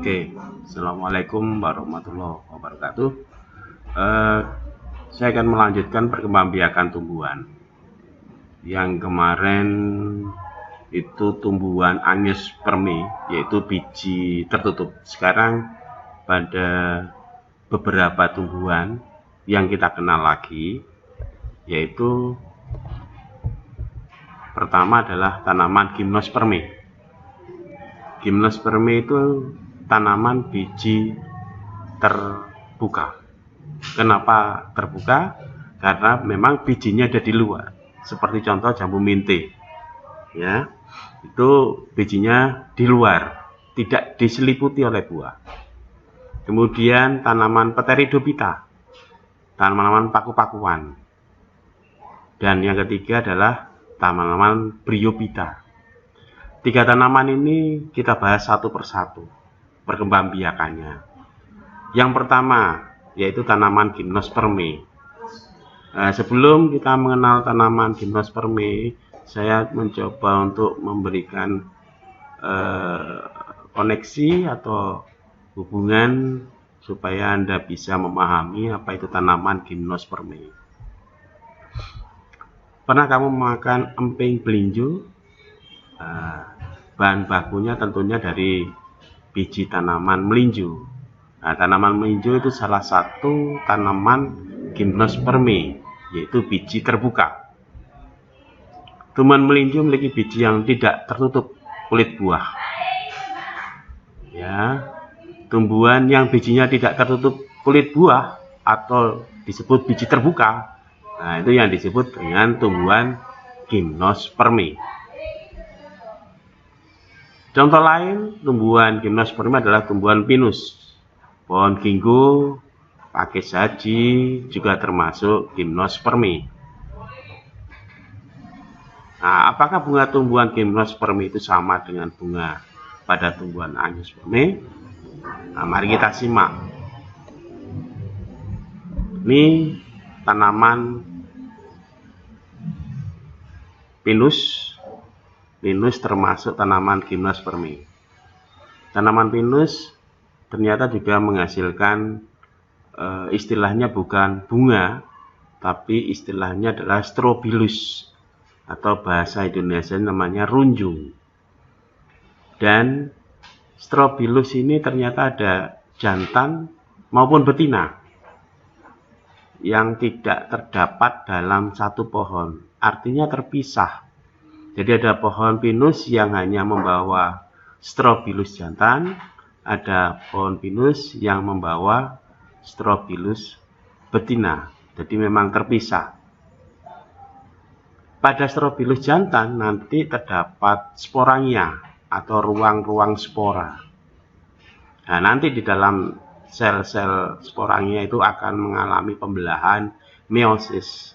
Oke, Assalamualaikum warahmatullahi wabarakatuh. Eh, saya akan melanjutkan perkembangbiakan tumbuhan. Yang kemarin itu tumbuhan angiospermae, yaitu biji tertutup. Sekarang pada beberapa tumbuhan yang kita kenal lagi, yaitu pertama adalah tanaman gimnospermae. Gimnospermae itu tanaman biji terbuka. Kenapa terbuka? Karena memang bijinya ada di luar. Seperti contoh jambu mente, ya, itu bijinya di luar, tidak diseliputi oleh buah. Kemudian tanaman Pteridophyta, tanaman paku-pakuan. Dan yang ketiga adalah tanaman Bryophyta. Tiga tanaman ini kita bahas satu persatu perkembangbiakannya. Yang pertama yaitu tanaman gimnospermae. Sebelum kita mengenal tanaman gimnospermae, saya mencoba untuk memberikan koneksi atau hubungan supaya Anda bisa memahami apa itu tanaman gimnospermae. Pernah kamu makan emping belinju? Bahan bakunya tentunya dari biji tanaman melinju. Nah, tanaman melinju itu salah satu tanaman gimnospermae, yaitu biji terbuka. Tumbuhan melinju memiliki biji yang tidak tertutup kulit buah. Ya, tumbuhan yang bijinya tidak tertutup kulit buah atau disebut biji terbuka, nah itu yang disebut dengan tumbuhan gimnospermae. Contoh lain tumbuhan gimnospermae adalah tumbuhan pinus, pohon ginkgo, pakis saji juga termasuk gimnospermae. Nah, apakah bunga tumbuhan gimnospermae itu sama dengan bunga pada tumbuhan angiospermae? Nah, mari kita simak. Ini tanaman pinus. Pinus termasuk tanaman gimnospermae. Tanaman pinus ternyata juga menghasilkan istilahnya bukan bunga, tapi istilahnya adalah strobilus, atau bahasa Indonesia namanya runjung. Dan strobilus ini ternyata ada jantan maupun betina yang tidak terdapat dalam satu pohon, artinya terpisah. Jadi ada pohon pinus yang hanya membawa strobilus jantan, ada pohon pinus yang membawa strobilus betina. Jadi memang terpisah. Pada strobilus jantan nanti terdapat sporangia atau ruang-ruang spora. Nah, nanti di dalam sel-sel sporangia itu akan mengalami pembelahan meiosis.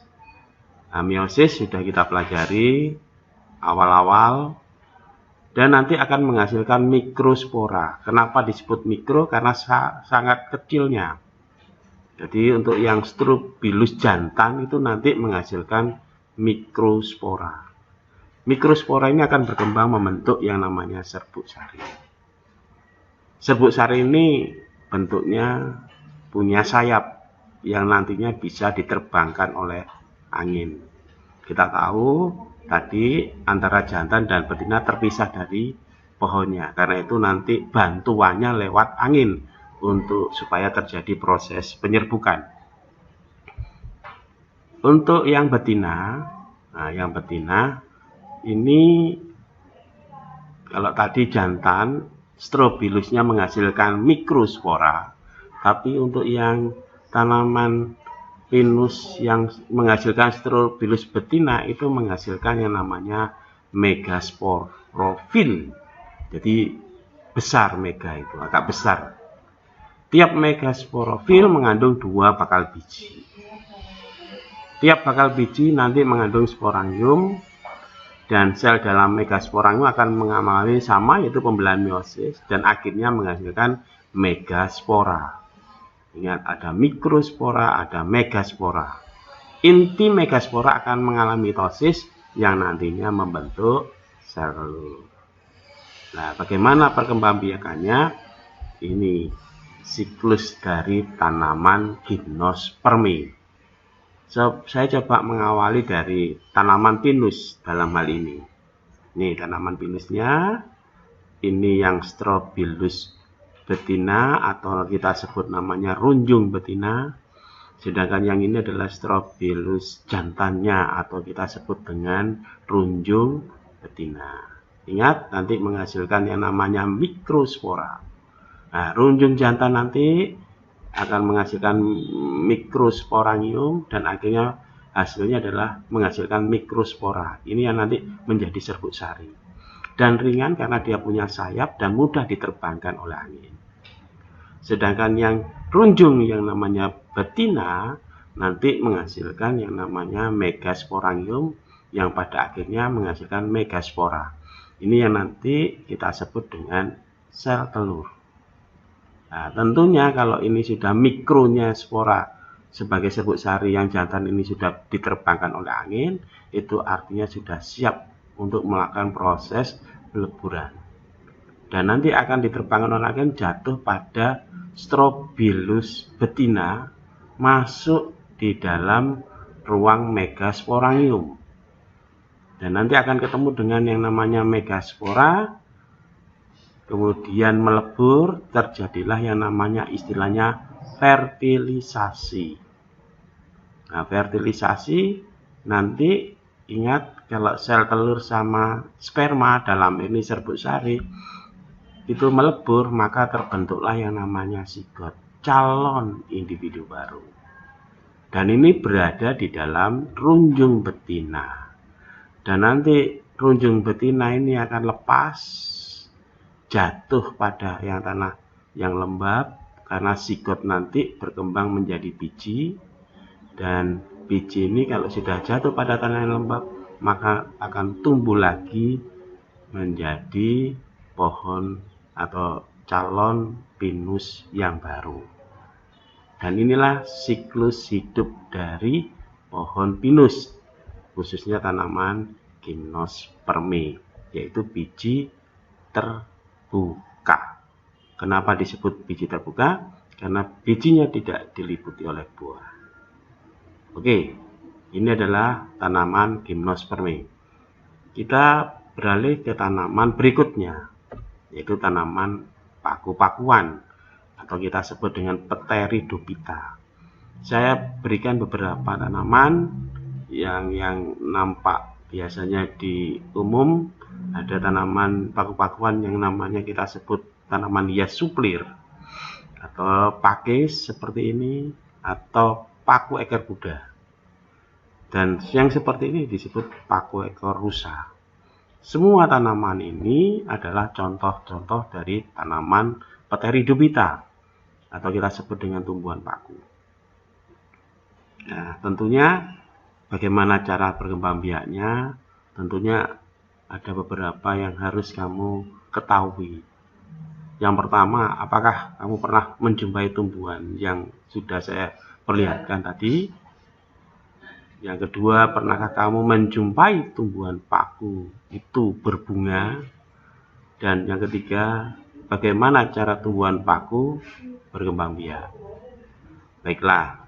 Nah, meiosis sudah kita pelajari awal-awal, dan nanti akan menghasilkan mikrospora. Kenapa disebut mikro? Karena sangat kecilnya. Jadi untuk yang strobilus jantan itu nanti menghasilkan mikrospora. Mikrospora ini akan berkembang membentuk yang namanya serbuk sari. Serbuk sari ini bentuknya punya sayap yang nantinya bisa diterbangkan oleh angin. Kita tahu tadi antara jantan dan betina terpisah dari pohonnya. Karena itu nanti bantuannya lewat angin untuk supaya terjadi proses penyerbukan. Untuk yang betina, nah yang betina ini kalau tadi jantan strobilusnya menghasilkan mikrospora, tapi untuk yang tanaman pinus yang menghasilkan strobilus betina itu menghasilkan yang namanya megasporofil. Jadi besar mega itu, agak besar. Tiap megasporofil mengandung 2 bakal biji. Tiap bakal biji nanti mengandung sporangium, dan sel dalam megasporangium akan mengalami sama, yaitu pembelahan meiosis, dan akhirnya menghasilkan megaspora. Ingat, ada mikrospora, ada megaspora. Inti megaspora akan mengalami mitosis yang nantinya membentuk sel. Nah, bagaimana perkembangbiakannya? ini siklus dari tanaman gimnospermi. Saya coba mengawali dari tanaman pinus dalam hal ini. Ini tanaman pinusnya, ini yang Strobilus betina atau kita sebut namanya runjung betina. Sedangkan yang ini adalah Strobilus jantannya atau kita sebut dengan runjung betina. Ingat, nanti menghasilkan yang namanya mikrospora. Nah, runjung jantan nanti akan menghasilkan mikrosporangium dan akhirnya hasilnya adalah menghasilkan mikrospora. Ini yang nanti menjadi serbuk sari. Dan ringan karena dia punya sayap dan mudah diterbangkan oleh angin. Sedangkan yang runjung yang namanya betina nanti menghasilkan yang namanya megasporangium yang pada akhirnya menghasilkan megaspora. Ini yang nanti kita sebut dengan sel telur. Nah, tentunya kalau ini sudah mikronya spora sebagai serbuk sari yang jantan ini sudah diterbangkan oleh angin, itu artinya sudah siap untuk melakukan proses peleburan. Dan nanti akan diterbangkan oleh angin jatuh pada Strobilus betina masuk di dalam ruang megasporangium. Dan nanti akan ketemu dengan yang namanya megaspora, kemudian melebur, terjadilah yang namanya istilahnya fertilisasi. Nah, fertilisasi nanti ingat kalau sel telur sama sperma dalam ini serbuk sari itu melebur, maka terbentuklah yang namanya zigot, calon individu baru. Dan ini berada di dalam runjung betina. Dan nanti runjung betina ini akan lepas, jatuh pada yang tanah yang lembab, karena zigot nanti berkembang menjadi biji. Dan biji ini kalau sudah jatuh pada tanah yang lembab, maka akan tumbuh lagi menjadi pohon atau calon pinus yang baru. Dan inilah siklus hidup dari pohon pinus, khususnya tanaman gimnospermi, yaitu biji terbuka. Kenapa disebut biji terbuka? Karena bijinya tidak diliputi oleh buah. Oke, ini adalah tanaman gimnospermi. Kita beralih ke tanaman berikutnya, yaitu tanaman paku-pakuan atau kita sebut dengan Pteridophyta. Saya berikan beberapa tanaman yang nampak biasanya di umum. Ada tanaman paku-pakuan yang namanya kita sebut tanaman hias suplir atau pakis seperti ini, atau paku ekor kuda. Dan yang seperti ini disebut paku ekor rusa. Semua tanaman ini adalah contoh-contoh dari tanaman Pteridophyta atau kita sebut dengan tumbuhan paku. Nah, tentunya bagaimana cara berkembangbiaknya? Tentunya ada beberapa yang harus kamu ketahui. Yang pertama, apakah kamu pernah menjumpai tumbuhan yang sudah saya perlihatkan tadi? Yang kedua, pernahkah kamu menjumpai tumbuhan paku itu berbunga? Dan yang ketiga, bagaimana cara tumbuhan paku berkembang biak? Baiklah,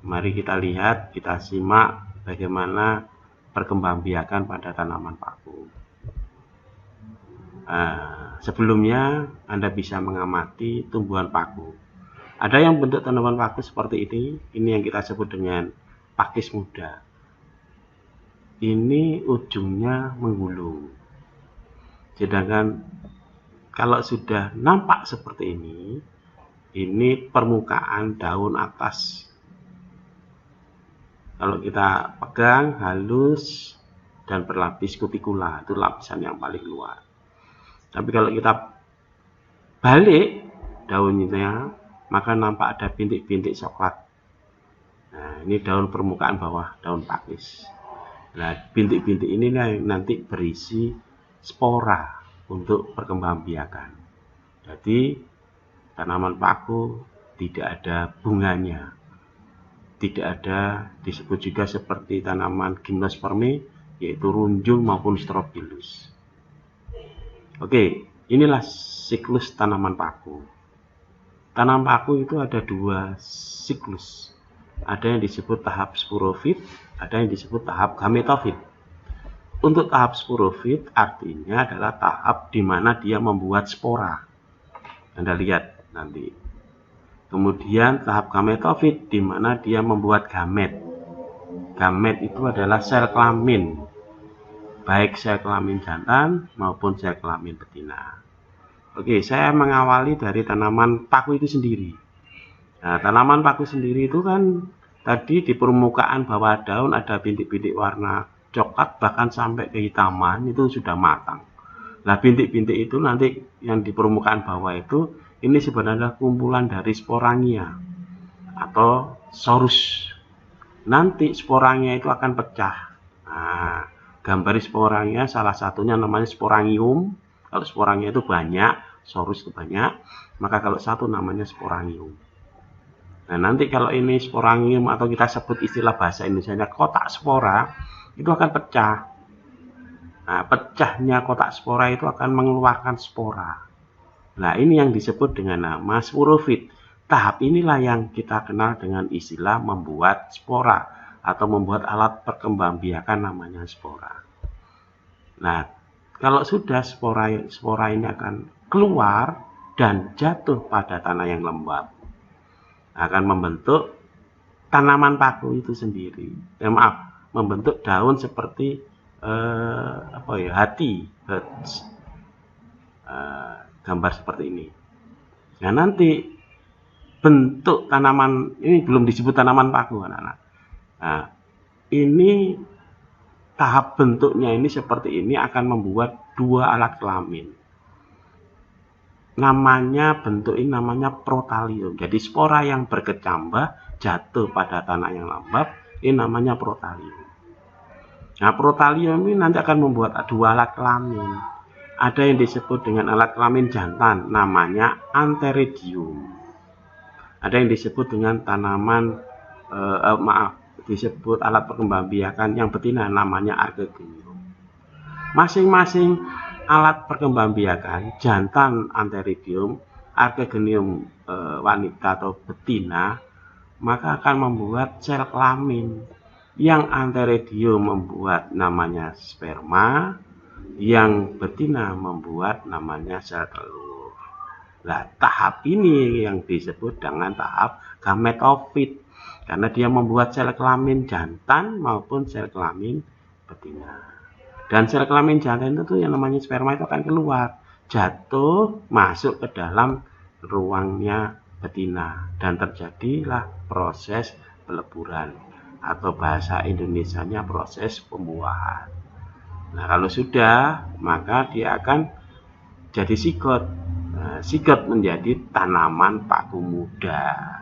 mari kita lihat, kita simak bagaimana perkembangbiakan pada tanaman paku. Sebelumnya Anda bisa mengamati tumbuhan paku. Ada yang bentuk tanaman paku seperti ini yang kita sebut dengan pakis muda. Ini ujungnya menggulung. Sedangkan kalau sudah nampak seperti ini permukaan daun atas. Kalau kita pegang halus dan berlapis kutikula, itu lapisan yang paling luar. Tapi kalau kita balik daunnya, maka nampak ada bintik-bintik coklat. Nah, ini daun permukaan bawah, daun pakis. Nah, bintik-bintik ini nanti berisi spora untuk perkembangbiakan. Jadi, tanaman paku tidak ada bunganya. Tidak ada, disebut juga seperti tanaman gimnospermi, yaitu runjung maupun Strobilus. Oke, inilah siklus tanaman paku. Tanam paku itu ada 2 siklus. Ada yang disebut tahap sporofit, ada yang disebut tahap gametofit. Untuk tahap sporofit artinya adalah tahap di mana dia membuat spora. Anda lihat nanti. Kemudian tahap gametofit di mana dia membuat gamet. Gamet itu adalah sel kelamin, baik sel kelamin jantan maupun sel kelamin betina. Oke, saya mengawali dari tanaman paku itu sendiri. Nah, tanaman paku sendiri itu kan tadi di permukaan bawah daun ada bintik-bintik warna coklat bahkan sampai kehitaman, itu sudah matang. Nah, bintik-bintik itu nanti yang di permukaan bawah itu ini sebenarnya kumpulan dari sporangia atau sorus. Nanti sporangia itu akan pecah. Nah, gambar sporangia salah satunya namanya sporangium. Kalau sporangia itu banyak, sorus itu banyak, maka kalau satu namanya sporangium. Nah, nanti kalau ini sporangium atau kita sebut istilah bahasa Indonesianya kotak spora, itu akan pecah. Nah, pecahnya kotak spora itu akan mengeluarkan spora. Nah, ini yang disebut dengan nama sporofit. Tahap inilah yang kita kenal dengan istilah membuat spora atau membuat alat perkembangbiakan namanya spora. Nah, kalau sudah spora ini akan keluar dan jatuh pada tanah yang lembab, akan membentuk tanaman paku itu sendiri. Membentuk daun seperti hati, gambar seperti ini. Nah, nanti bentuk tanaman ini belum disebut tanaman paku, anak-anak. Nah, ini tahap bentuknya ini seperti ini akan membuat 2 alat kelamin. Bentuk ini namanya protalium. Jadi spora yang berkecambah jatuh pada tanah yang lembab, ini namanya protalium. Nah, protalium ini nanti akan membuat 2 alat kelamin. Ada yang disebut dengan alat kelamin jantan, namanya antheridium. Ada yang disebut dengan tanaman disebut alat perkembangbiakan yang betina, namanya archegonium. Masing-masing alat perkembangbiakan, jantan antheridium, archegonium wanita atau betina, maka akan membuat sel kelamin. Yang antheridium membuat namanya sperma, yang betina membuat namanya sel telur. Nah, tahap ini yang disebut dengan tahap gametofit, karena dia membuat sel kelamin jantan maupun sel kelamin betina. Dan sel kelamin jantan itu yang namanya sperma itu akan keluar, jatuh masuk ke dalam ruangnya betina, dan terjadilah proses peleburan atau bahasa Indonesianya proses pembuahan. Nah, kalau sudah, maka dia akan jadi sigot. Nah, sigot menjadi tanaman paku muda,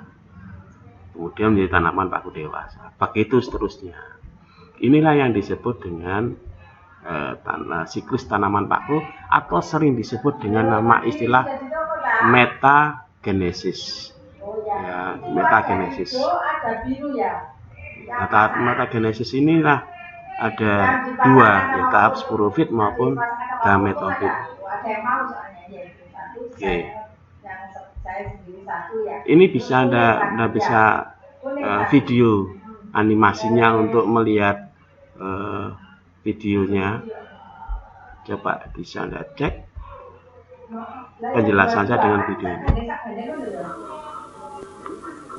kemudian menjadi tanaman paku dewasa, begitu seterusnya. Inilah yang disebut dengan siklus tanaman paku, atau sering disebut dengan nama istilah metagenesis. Ya, metagenesis. Metagenesis inilah ada 2, ya, tahap sporofit maupun gametofit. Oke. Ini bisa Anda bisa video animasinya untuk melihat videonya. Coba bisa Anda cek penjelasan saya dengan video ini.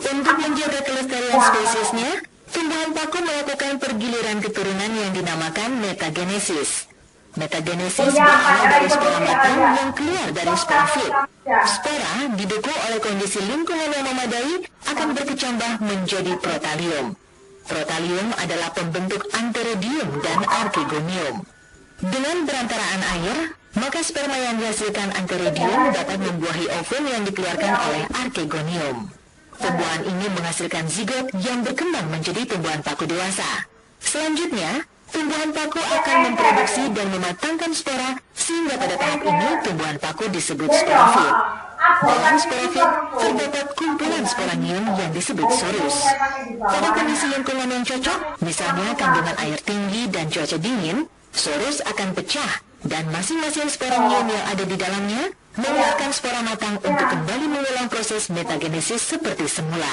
Untuk menjaga kelestarian spesiesnya, tumbuhan paku melakukan pergiliran keturunan yang dinamakan metagenesis. Metagenesis berawal dari spora matang yang keluar dari sporofit. Spora didukung oleh kondisi lingkungan yang memadai akan berkecambah menjadi protalium. Protalium adalah pembentuk antheridium dan archegonium. Dengan berantaraan air, maka sperma yang dihasilkan antheridium dapat membuahi ovum yang dikeluarkan oleh archegonium. Tumbuhan ini menghasilkan zigot yang berkembang menjadi tumbuhan paku dewasa. Selanjutnya, tumbuhan paku akan memproduksi dan mematangkan spora, sehingga pada tahap ini tumbuhan paku disebut sporofit. Dalam sporofit terdapat kumpulan sporangium yang disebut sorus. Pada kondisi lingkungan yang cocok, misalnya kandungan air tinggi dan cuaca dingin, sorus akan pecah dan masing-masing sporangium yang ada di dalamnya Menyiapkan spora matang untuk kembali mengulang proses metagenesis seperti semula.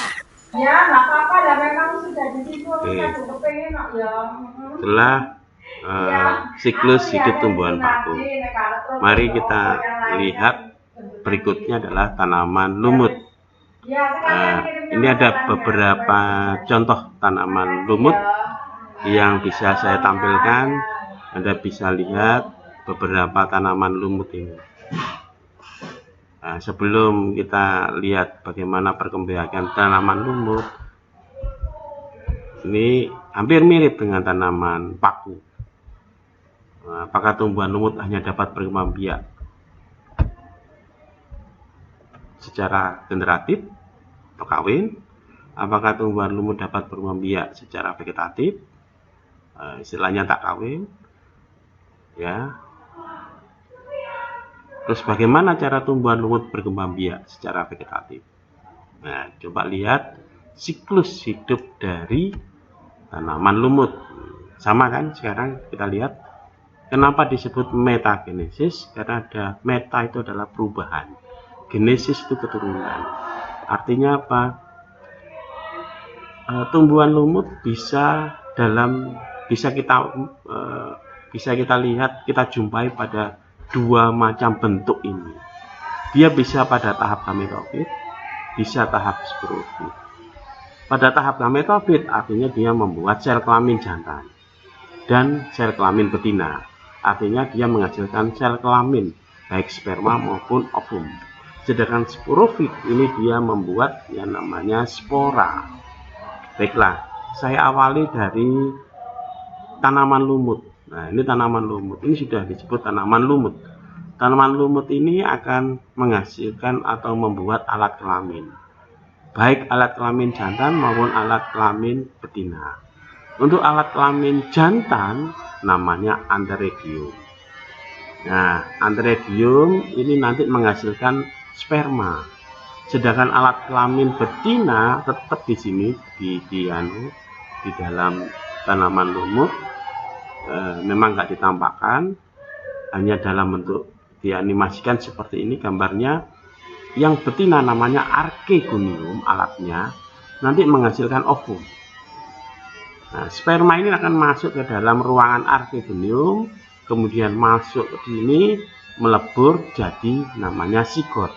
Ya, nggak apa-apa lah, memang sudah di situ. Oke. Aku kepengen kok ya. Setelah siklus hidup tumbuhan paku, mari kita lihat berikutnya adalah tanaman lumut. Ini ada beberapa contoh tanaman lumut yang bisa saya tampilkan. Anda bisa lihat beberapa tanaman lumut ini. Nah, sebelum kita lihat bagaimana perkembangan tanaman lumut, ini hampir mirip dengan tanaman paku. Nah, apakah tumbuhan lumut hanya dapat berkembang biak secara generatif atau kawin? Apakah tumbuhan lumut dapat berkembang biak secara vegetatif? Istilahnya tak kawin. Ya. Terus bagaimana cara tumbuhan lumut berkembang biak secara vegetatif? Nah, coba lihat siklus hidup dari tanaman lumut. Sama kan? Sekarang kita lihat kenapa disebut metagenesis? Karena ada meta itu adalah perubahan. Genesis itu keturunan. Artinya apa? Tumbuhan lumut bisa kita lihat, kita jumpai pada dua macam bentuk ini. Dia bisa pada tahap gametofit, bisa tahap sporofit. Pada tahap gametofit artinya dia membuat sel kelamin jantan dan sel kelamin betina. Artinya dia menghasilkan sel kelamin baik sperma maupun ovum. Sedangkan sporofit ini dia membuat yang namanya spora. Baiklah, saya awali dari tanaman lumut. Nah, ini tanaman lumut. Ini sudah disebut tanaman lumut. Tanaman lumut ini akan menghasilkan atau membuat alat kelamin. Baik alat kelamin jantan maupun alat kelamin betina. Untuk alat kelamin jantan namanya antheridium. Nah, antheridium ini nanti menghasilkan sperma. Sedangkan alat kelamin betina tetap di sini di dalam tanaman lumut. Memang nggak ditampakkan, hanya dalam bentuk dianimasikan seperti ini gambarnya. Yang betina namanya archegonium, alatnya nanti menghasilkan ovum. Nah, sperma ini akan masuk ke dalam ruangan archegonium, kemudian masuk ke sini, melebur jadi namanya sigot.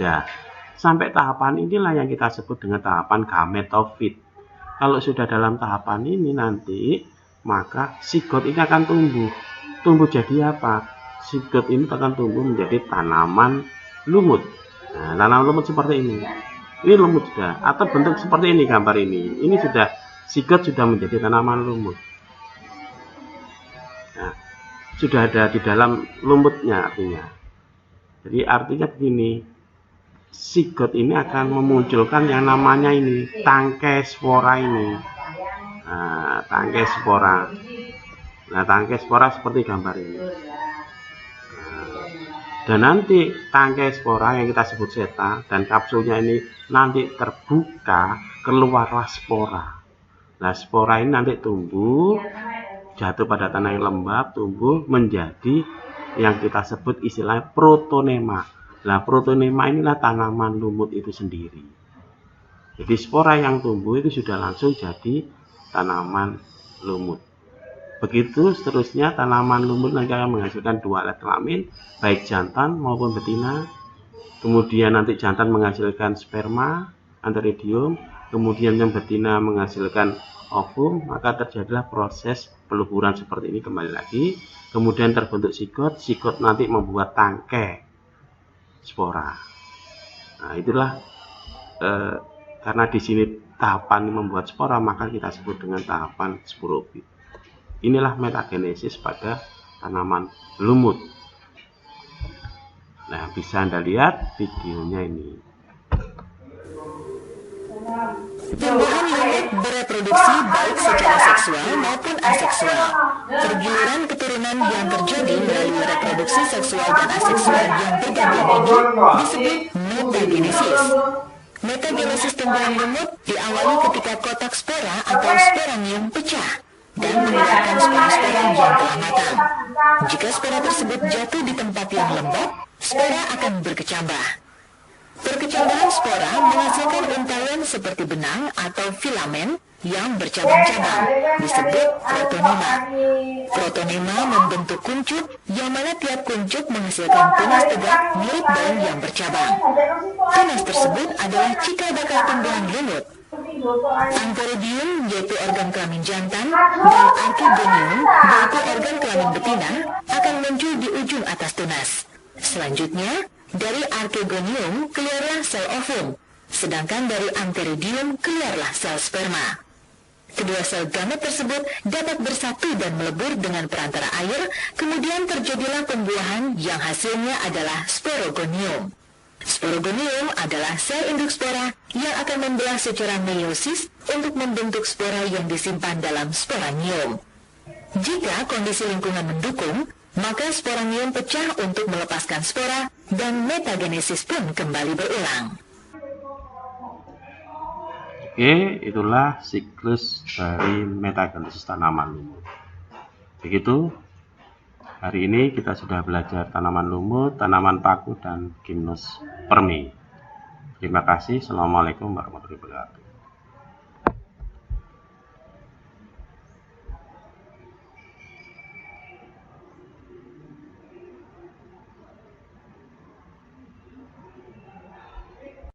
Nah, sampai tahapan inilah yang kita sebut dengan tahapan gametofit. Kalau sudah dalam tahapan ini nanti, maka sigot ini akan tumbuh. Tumbuh jadi apa? Sigot ini akan tumbuh menjadi tanaman lumut. Nah, tanaman lumut seperti ini. Ini lumut sudah, atau bentuk seperti ini gambar ini. Ini sudah, sigot sudah menjadi tanaman lumut. Nah, sudah ada di dalam lumutnya artinya. Jadi artinya begini, sigot ini akan memunculkan yang namanya ini tangkai spora ini. Nah, tangkai spora. Nah, tangkai spora seperti gambar ini. Nah, dan nanti tangkai spora yang kita sebut seta dan kapsulnya ini nanti terbuka, keluarlah spora. Nah, spora ini nanti tumbuh, jatuh pada tanah yang lembab, tumbuh menjadi yang kita sebut istilahnya protonema. Nah, protonema inilah tanaman lumut itu sendiri. Jadi spora yang tumbuh itu sudah langsung jadi tanaman lumut. Begitu seterusnya tanaman lumut nanti akan menghasilkan dua alat kelamin, baik jantan maupun betina. Kemudian nanti jantan menghasilkan sperma, antheridium, kemudian yang betina menghasilkan ovum, maka terjadilah proses peluburan seperti ini kembali lagi. Kemudian terbentuk sigot, sigot nanti membuat tangkai spora. Nah, itulah karena di sini tahapan membuat spora, maka kita sebut dengan tahapan sporofit. Inilah metagenesis pada tanaman lumut. Nah, bisa Anda lihat videonya ini. Tumbuhan lumut bereproduksi baik secara seksual maupun aseksual. Pergiliran keturunan yang terjadi melalui reproduksi seksual dan aseksual yang bergantian ini disebut metagenesis. Metagenesis tumbuhan lumut diawali ketika kotak spora atau sporanium pecah dan mengeluarkan spora-spora yang telah matang. Jika spora tersebut jatuh di tempat yang lembab, spora akan berkecambah. Perkecambahan spora menghasilkan untayan seperti benang atau filamen yang bercabang-cabang, disebut protonema. Protonema membentuk kuncup, yang mana tiap kuncup menghasilkan tunas tegak mirip daun yang bercabang. Tunas tersebut adalah cikal bakal tumbuhan lumut. Antheridium yaitu organ kelamin jantan dan Archegonium yaitu organ kelamin betina akan muncul di ujung atas tunas. Selanjutnya, dari Archegonium keluarlah sel ovum, sedangkan dari Antheridium keluarlah sel sperma. Kedua sel gamet tersebut dapat bersatu dan melebur dengan perantara air, kemudian terjadilah pembuahan yang hasilnya adalah sporogonium. Sporogonium adalah sel induk spora yang akan membelah secara meiosis untuk membentuk spora yang disimpan dalam sporanium. Jika kondisi lingkungan mendukung, maka sporanium pecah untuk melepaskan spora dan metagenesis pun kembali berulang. Oke, itulah siklus dari metagenesis tanaman lumut. Begitu, hari ini kita sudah belajar tanaman lumut, tanaman paku, dan gimnospermi. Terima kasih. Assalamualaikum warahmatullahi wabarakatuh.